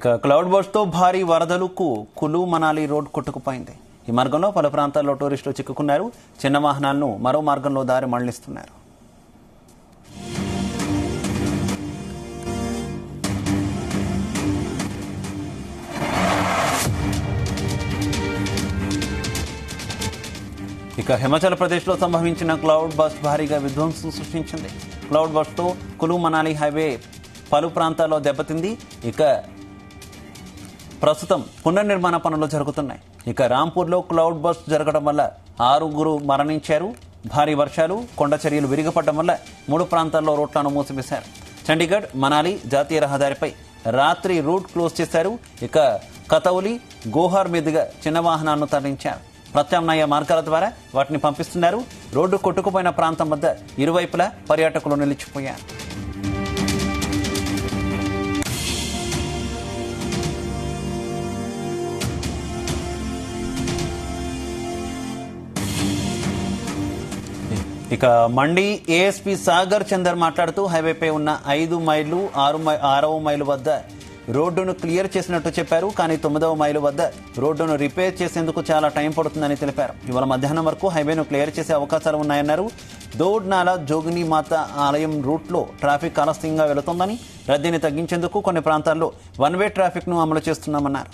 ఇక క్లౌడ్ బర్స్ట్తో భారీ వరదలకు కులు మనాలి రోడ్ కొట్టుకుపోయింది. ఈ మార్గంలో పలు ప్రాంతాల్లో టూరిస్టులు చిక్కుకున్నారు. చిన్న వాహనాలను మరో మార్గంలో దారి మళ్లిస్తున్నారు. ఇక హిమాచల్ ప్రదేశ్లో సంభవించిన క్లౌడ్ బస్ట్ భారీగా విధ్వంసం సృష్టించింది. క్లౌడ్ బస్ట్తో కులు మనాలి హైవే పలు ప్రాంతాల్లో దెబ్బతింది. ఇక ప్రస్తుతం పునర్నిర్మాణ పనులు జరుగుతున్నాయి. ఇక రాంపూర్లో క్లౌడ్ బస్ట్ జరగడం వల్ల 6 మరణించారు. భారీ వర్షాలు, కొండ చర్యలు విరిగిపడడం వల్ల 3 ప్రాంతాల్లో రోడ్లను మూసివేశారు. చండీగఢ్ మనాలి జాతీయ రహదారిపై రాత్రి రూట్ క్లోజ్ చేశారు. ఇక కతౌలి, గోహార్ మీదుగా చిన్న వాహనాలను తరలించారు. ప్రత్యామ్నాయ మార్గాల ద్వారా వాటిని పంపిస్తున్నారు. రోడ్డు కొట్టుకుపోయిన ప్రాంతం వద్ద ఇరువైపులా పర్యాటకులు నిలిచిపోయారు. ఇక మండి ఏఎస్పీ సాగర్ చందర్ మాట్లాడుతూ హైవేపై ఉన్న 5 మైళ్లు 6వ మైలు వద్ద రోడ్డును క్లియర్ చేసినట్టు చెప్పారు. కానీ 9వ మైలు వద్ద రోడ్డును రిపేర్ చేసేందుకు చాలా టైం పడుతుందని తెలిపారు. ఇవాళ మధ్యాహ్నం వరకు హైవేను క్లియర్ చేసే అవకాశాలు ఉన్నాయన్నారు. దోడ్నాల జోగిని మాత ఆలయం రూట్లో ట్రాఫిక్ ఆలస్యంగా వెళుతోందని, రద్దీని తగ్గించేందుకు కొన్ని ప్రాంతాల్లో 1 వే ట్రాఫిక్ ను అమలు చేస్తున్నామన్నారు.